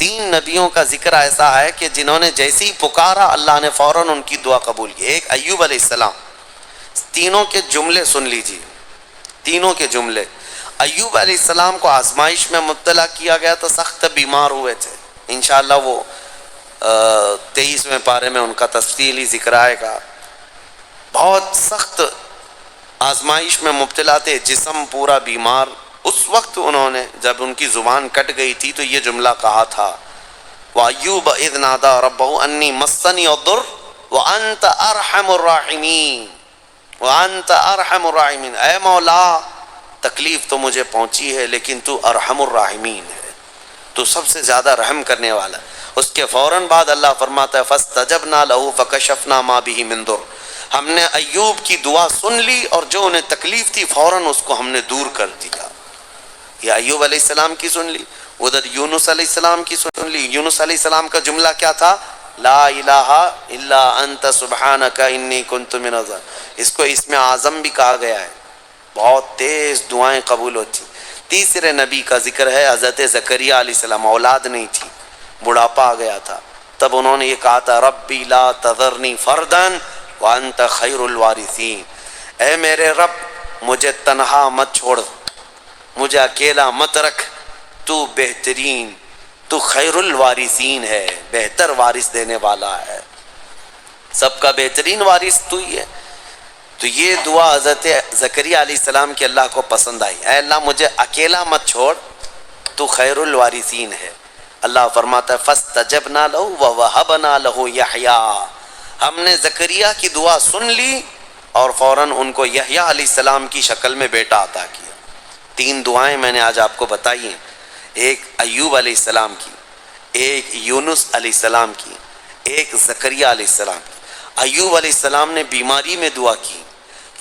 3 نبیوں کا ذکر ایسا ہے کہ جنہوں نے جیسے ہی پکارا اللہ نے فوراً ان کی دعا قبول کی. ایک ایوب علیہ السلام. تینوں کے جملے سن لیجیے, تینوں کے جملے. ایوب علیہ السلام کو آزمائش میں مبتلا کیا گیا تو سخت بیمار ہوئے تھے. انشاءاللہ وہ 23ویں پارے میں ان کا تفصیلی ذکر آئے گا. بہت سخت آزمائش میں مبتلا تھے, جسم پورا بیمار. اس وقت انہوں نے جب ان کی زبان کٹ گئی تھی تو یہ جملہ کہا تھا, وَأَيُّوبَ إِذْ نَادَىٰ رَبَّهُ أَنِّي مَسَّنِيَ الضُّرُّ وَأَنْتَ أَرْحَمُ الرَّاحِمِينَ وَأَنْتَ أَرْحَمُ الرَّاحِمِينَ. اے مولا تکلیف تو مجھے پہنچی ہے لیکن تو ارحم الراحمین ہے, تو سب سے زیادہ رحم کرنے والا. اس کے فوراً بعد اللہ فرماتا ہے فَاسْتَجَبْنَا لَهُ فَكَشَفْنَا مَا بِهِ مِن ضُرٍّ. ہم نے ایوب کی دعا سن لی اور جو انہیں تکلیف تھی فوراً اس کو ہم نے دور کر دیا. یہ ایوب علیہ السلام کی سن لی. ادھر یونس علیہ السلام کی سن لی. یونس علیہ السلام کا جملہ کیا تھا؟ لا الہ الا انت سبحانک انی کنت من الظالمین. اس کو اسم اعظم بھی کہا گیا ہے. بہت تیز دعائیں قبول ہوتی. تیسرے نبی کا ذکر ہے حضرت زکریا علیہ السلام. اولاد نہیں تھی, بڑھاپا آ گیا تھا, تب انہوں نے یہ کہا تھا ربی لا تذرنی فردا وانت خیر الوارثین. اے میرے رب مجھے تنہا مت چھوڑ, مجھے اکیلا مت رکھ, تو بہترین, تو خیر الوارثین ہے, بہتر وارث دینے والا ہے, سب کا بہترین وارث تو ہی ہے. تو یہ دعا حضرت زکریا علیہ السلام کی اللہ کو پسند آئی. اے اللہ مجھے اکیلا مت چھوڑ, تو خیر الوارثین ہے. اللہ فرماتا ہے فاستجبنا له ووهبنا له یحییٰ. ہم نے زکریا کی دعا سن لی اور فوراً ان کو یحییٰ علیہ السلام کی شکل میں بیٹا عطا کیا. 3 دعائیں میں نے آج آپ کو بتائی ہیں, ایک ایوب علیہ السلام کی, ایک یونس علیہ السلام کی, ایک زکریا علیہ السلام کی. ایوب علیہ السلام نے بیماری میں دعا کی,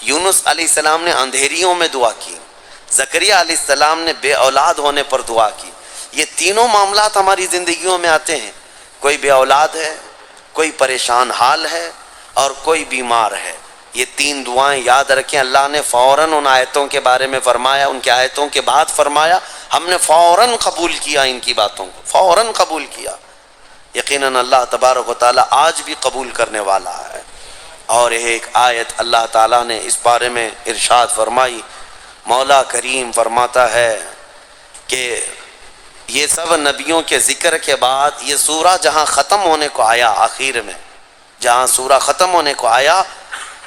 یونس علیہ السلام نے اندھیریوں میں دعا کی, زکریا علیہ السلام نے بے اولاد ہونے پر دعا کی. یہ تینوں معاملات ہماری زندگیوں میں آتے ہیں. کوئی بے اولاد ہے, کوئی پریشان حال ہے اور کوئی بیمار ہے. یہ 3 دعائیں یاد رکھیں. اللہ نے فوراً ان آیتوں کے بارے میں فرمایا, ان کی آیتوں کے بعد فرمایا, ہم نے فوراً قبول کیا ان کی باتوں کو, فوراً قبول کیا. یقیناً اللہ تبارک و تعالیٰ آج بھی قبول کرنے والا ہے. اور ایک آیت اللہ تعالیٰ نے اس بارے میں ارشاد فرمائی. مولا کریم فرماتا ہے کہ یہ سب نبیوں کے ذکر کے بعد یہ سورہ جہاں ختم ہونے کو آیا, آخر میں جہاں سورہ ختم ہونے کو آیا,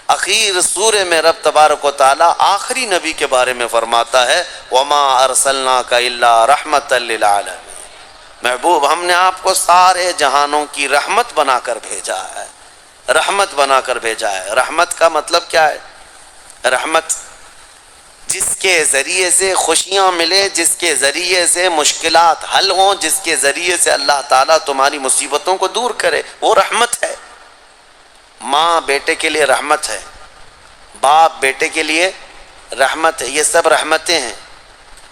اخیر سورے میں رب تبارک و تعالیٰ آخری نبی کے بارے میں فرماتا ہے وَمَا أَرْسَلْنَاكَ إِلَّا رَحْمَةً لِّلْعَالَمِينَ. محبوب ہم نے آپ کو سارے جہانوں کی رحمت بنا کر بھیجا ہے, رحمت بنا کر بھیجا ہے. رحمت کا مطلب کیا ہے؟ رحمت جس کے ذریعے سے خوشیاں ملے, جس کے ذریعے سے مشکلات حل ہوں, جس کے ذریعے سے اللہ تعالیٰ تمہاری مصیبتوں کو دور کرے, وہ رحمت ہے. ماں بیٹے کے لیے رحمت ہے, باپ بیٹے کے لیے رحمت ہے, یہ سب رحمتیں ہیں.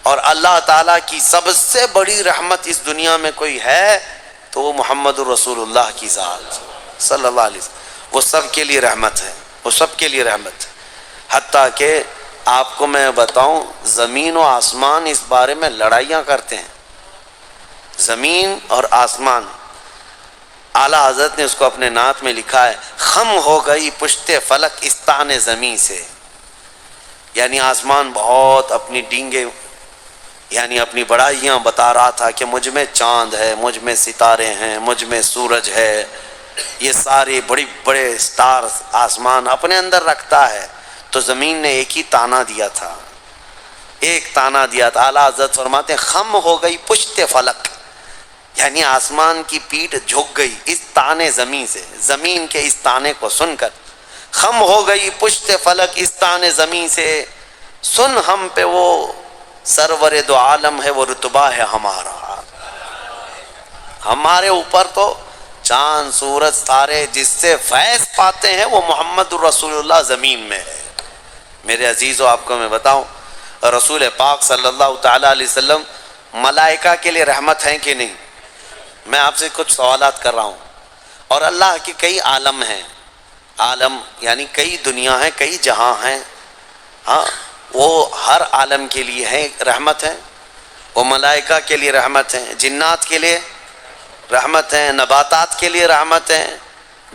اور اللہ تعالیٰ کی سب سے بڑی رحمت اس دنیا میں کوئی ہے تو وہ محمد الرسول اللہ کی ذات صلی اللہ علیہ وسلم. وہ سب کے لیے رحمت ہے, وہ سب کے لیے رحمت ہے. حتیٰ کہ آپ کو میں بتاؤں زمین و آسمان اس بارے میں لڑائیاں کرتے ہیں. زمین اور آسمان, اعلیٰ حضرت نے اس کو اپنے نعت میں لکھا ہے خم ہو گئی پشت فلک استان زمین سے. یعنی آسمان بہت اپنی ڈینگے یعنی اپنی بڑائیاں بتا رہا تھا کہ مجھ میں چاند ہے, مجھ میں ستارے ہیں, مجھ میں سورج ہے, یہ سارے بڑے بڑے سٹارز آسمان اپنے اندر رکھتا ہے. تو زمین نے ایک ہی تانا دیا تھا, ایک تانا دیا تھا. اعلیٰ حضرت فرماتے ہیں خم ہو گئی پشت فلک, یعنی آسمان کی پیٹھ جھک گئی اس تانے زمین سے, زمین کے اس تانے کو سن کر. خم ہو گئی پشت فلک اس تانے زمین سے, سن ہم پہ وہ سرور دو عالم ہے, وہ رتبہ ہے ہمارا. ہمارے اوپر تو چاند سورج ستارے جس سے فیض پاتے ہیں وہ محمد الرسول اللہ زمین میں ہے. میرے عزیزو آپ کو میں بتاؤں, رسول پاک صلی اللہ تعالیٰ علیہ وسلم ملائکہ کے لیے رحمت ہیں کہ نہیں؟ میں آپ سے کچھ سوالات کر رہا ہوں. اور اللہ کے کئی عالم ہیں, عالم یعنی کئی دنیا ہیں, کئی جہاں ہیں, ہاں وہ ہر عالم کے لیے ہیں رحمت ہے. وہ ملائکہ کے لیے رحمت ہیں, جنات کے لیے رحمت ہیں، نباتات کے لیے رحمت ہیں،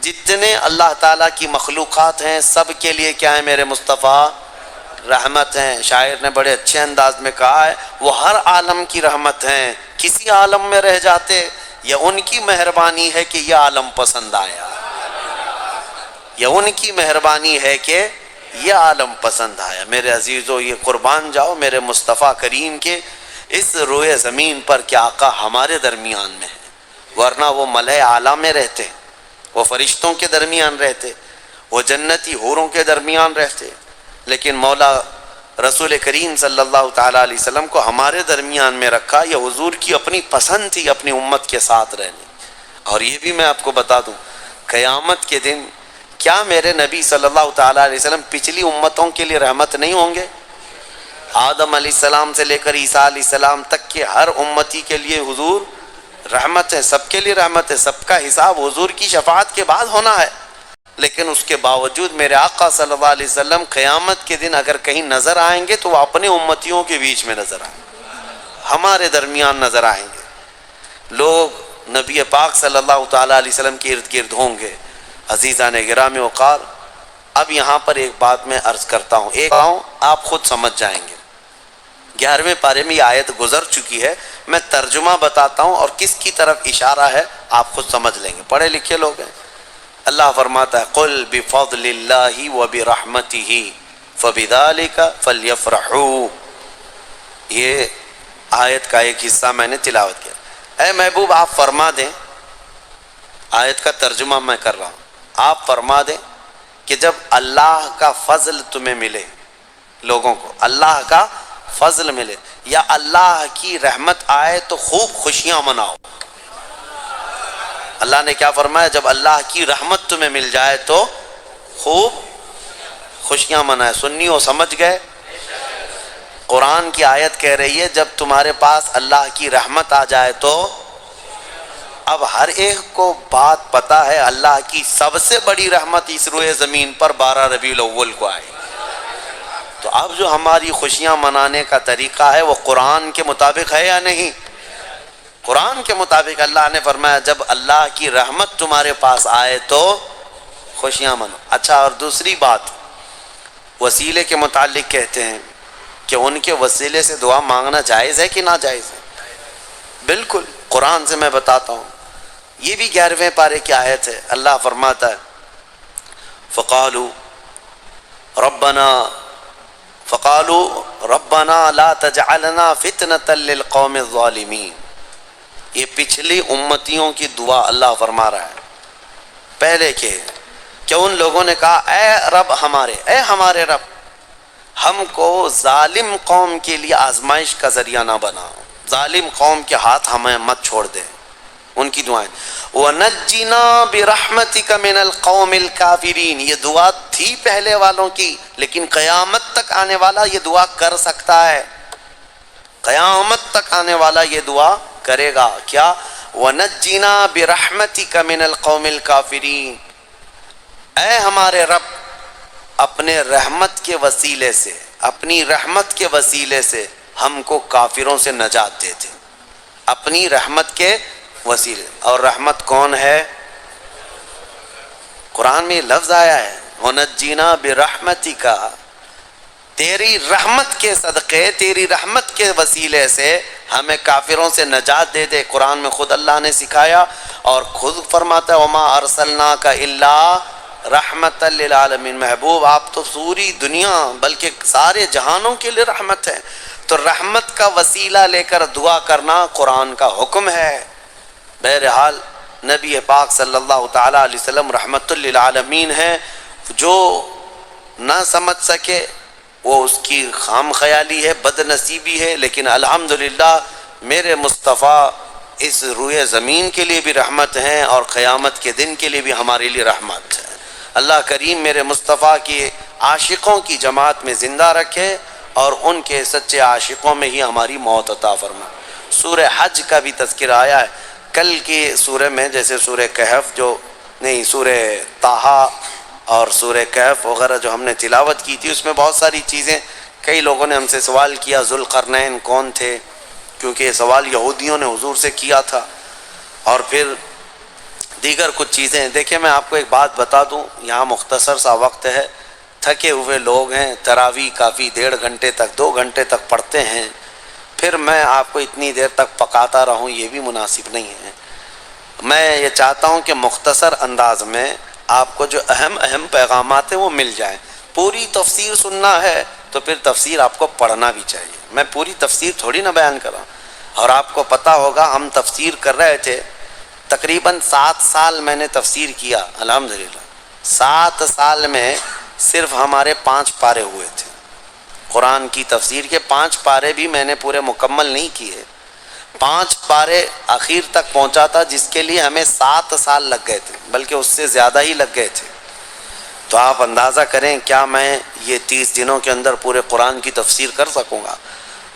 جتنے اللہ تعالیٰ کی مخلوقات ہیں سب کے لیے کیا ہے میرے مصطفیٰ؟ رحمت ہیں۔ شاعر نے بڑے اچھے انداز میں کہا ہے وہ ہر عالم کی رحمت ہیں، کسی عالم میں رہ جاتے یہ ان کی مہربانی ہے کہ یہ عالم پسند آیا، یہ ان کی مہربانی ہے کہ یہ عالم پسند آیا۔ میرے عزیزو یہ قربان جاؤ میرے مصطفیٰ کریم کے اس روئے زمین پر کہ آقا ہمارے درمیان میں ہے، ورنہ وہ ملائے اعلیٰ میں رہتے، وہ فرشتوں کے درمیان رہتے، وہ جنتی حوروں کے درمیان رہتے، لیکن مولا رسول کریم صلی اللہ تعالیٰ علیہ وسلم کو ہمارے درمیان میں رکھا، یہ حضور کی اپنی پسند تھی اپنی امت کے ساتھ رہنے۔ اور یہ بھی میں آپ کو بتا دوں قیامت کے دن کیا میرے نبی صلی اللہ تعالیٰ علیہ وسلم پچھلی امتوں کے لیے رحمت نہیں ہوں گے؟ آدم علیہ السلام سے لے کر عیسیٰ علیہ السلام تک کے ہر امتی کے لیے حضور رحمت ہے، سب کے لیے رحمت ہے، سب کا حساب حضور کی شفاعت کے بعد ہونا ہے۔ لیکن اس کے باوجود میرے آقا صلی اللہ علیہ وسلم قیامت کے دن اگر کہیں نظر آئیں گے تو وہ اپنے امتیوں کے بیچ میں نظر آئیں گے، ہمارے درمیان نظر آئیں گے۔ لوگ نبی پاک صلی اللہ تعالیٰ علیہ وسلم کے ارد گرد ہوں گے۔ عزیزان گرامی وقار، اب یہاں پر ایک بات میں عرض کرتا ہوں، آپ خود سمجھ جائیں گے۔ 11ویں پارے میں یہ آیت گزر چکی ہے، میں ترجمہ بتاتا ہوں اور کس کی طرف اشارہ ہے آپ خود سمجھ لیں گے، پڑھے لکھے لوگ ہیں۔ اللہ فرماتا ہے قل بفضل اللہ وبرحمتہ فبذلک فلیفرحوا۔ یہ آیت کا ایک حصہ میں نے تلاوت کیا۔ اے محبوب آپ فرما دیں، آیت کا ترجمہ میں کر رہا ہوں، آپ فرما دیں کہ جب اللہ کا فضل تمہیں ملے، لوگوں کو اللہ کا فضل ملے یا اللہ کی رحمت آئے تو خوب خوشیاں مناؤ۔ اللہ نے کیا فرمایا؟ جب اللہ کی رحمت تمہیں مل جائے تو خوب خوشیاں منائے۔ سنی ہو سمجھ گئے؟ قرآن کی آیت کہہ رہی ہے جب تمہارے پاس اللہ کی رحمت آ جائے تو، اب ہر ایک کو بات پتا ہے اللہ کی سب سے بڑی رحمت اس روئے زمین پر 12 ربیع الاول کو آئی، تو اب جو ہماری خوشیاں منانے کا طریقہ ہے وہ قرآن کے مطابق ہے یا نہیں؟ قرآن کے مطابق اللہ نے فرمایا جب اللہ کی رحمت تمہارے پاس آئے تو خوشیاں منو۔ اچھا، اور دوسری بات وسیلے کے متعلق کہتے ہیں کہ ان کے وسیلے سے دعا مانگنا جائز ہے کہ ناجائز ہے؟ بالکل، قرآن سے میں بتاتا ہوں، یہ بھی 11ویں پارے کی آیت ہے۔ اللہ فرماتا ہے فقالوا ربنا لا تجعلنا فتنة للقوم الظالمین۔ یہ پچھلی امتیوں کی دعا اللہ فرما رہا ہے پہلے کہ ان لوگوں نے کہا اے رب ہمارے، اے ہمارے رب ہم کو ظالم قوم کے لیے آزمائش کا ذریعہ نہ بناؤ، ظالم قوم کے ہاتھ ہمیں مت چھوڑ دے۔ ان کی دعائیں وَنَجِّنَا بِرَحْمَتِكَ مِنَ الْقَوْمِ الْكَافِرِينَ، یہ دعا تھی پہلے والوں کی، لیکن قیامت تک آنے والا یہ دعا کر سکتا ہے، قیامت تک آنے والا یہ دعا کرے گا۔ کیا؟ وَنَجِّنَا بِرَحْمَتِكَ مِنَ الْقَوْمِ الْكَافِرِينَ، اے ہمارے رب اپنے رحمت کے وسیلے سے، اپنی رحمت کے وسیلے سے ہم کو کافروں سے نجات دے دے، اپنی رحمت کے وسیلے۔ اور رحمت کون ہے؟ قرآن میں لفظ آیا ہے وَنَجِّنَا بِرَحْمَتِكَ، تیری رحمت کے صدقے، تیری رحمت کے وسیلے سے ہمیں کافروں سے نجات دے دے۔ قرآن میں خود اللہ نے سکھایا اور خود فرماتا ہے وَمَا أَرْسَلْنَاكَ إِلَّا رحمت للعالمین، محبوب آپ تو پوری دنیا بلکہ سارے جہانوں کے لیے رحمت ہے، تو رحمت کا وسیلہ لے کر دعا کرنا قرآن کا حکم ہے۔ بہرحال نبی پاک صلی اللہ تعالیٰ علیہ وسلم رحمت للعالمین ہیں، جو نہ سمجھ سکے وہ اس کی خام خیالی ہے، بد نصیبی ہے، لیکن الحمدللہ میرے مصطفیٰ اس روئے زمین کے لیے بھی رحمت ہیں اور قیامت کے دن کے لیے بھی ہمارے لیے رحمت ہے۔ اللہ کریم میرے مصطفیٰ کی عاشقوں کی جماعت میں زندہ رکھے اور ان کے سچے عاشقوں میں ہی ہماری موت عطا فرمائے۔ سورہ حج کا بھی تذکرہ آیا ہے کل کی سورہ میں، جیسے سورہ کہف سورہ طٰہٰ اور سورہ کہف وغیرہ جو ہم نے تلاوت کی تھی، اس میں بہت ساری چیزیں، کئی لوگوں نے ہم سے سوال کیا ذوالقرنین کون تھے، کیونکہ یہ سوال یہودیوں نے حضور سے کیا تھا، اور پھر دیگر کچھ چیزیں. دیکھیں میں آپ کو ایک بات بتا دوں، یہاں مختصر سا وقت ہے، تھکے ہوئے لوگ ہیں، تراویح کافی 1.5 گھنٹے تک 2 گھنٹے تک پڑھتے ہیں، پھر میں آپ کو اتنی دیر تک پکاتا رہوں، یہ بھی مناسب نہیں ہے. میں یہ چاہتا ہوں کہ مختصر انداز میں آپ کو جو اہم پیغامات ہیں وہ مل جائیں. پوری تفسیر سننا ہے تو پھر تفسیر آپ کو پڑھنا بھی چاہیے. میں پوری تفسیر تھوڑی نہ بیان کر رہا ہوں. اور آپ کو پتہ ہوگا ہم تفسیر کر رہے تھے، تقریباً 7 سال میں نے تفسیر کیا الحمدللہ. 7 سال میں صرف ہمارے 5 پارے ہوئے تھے. قرآن کی تفسیر کے 5 پارے بھی میں نے پورے مکمل نہیں کیے. 5 پارے آخر تک پہنچا تھا، جس کے لیے ہمیں 7 سال لگ گئے تھے، بلکہ اس سے زیادہ ہی لگ گئے تھے. تو آپ اندازہ کریں کیا میں یہ 30 دنوں کے اندر پورے قرآن کی تفسیر کر سکوں گا؟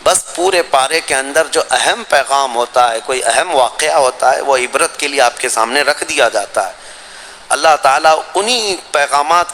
بس پورے پارے کے اندر جو اہم پیغام ہوتا ہے، کوئی اہم واقعہ ہوتا ہے، وہ عبرت کے لیے آپ کے سامنے رکھ دیا جاتا ہے. اللہ تعالیٰ انہی پیغامات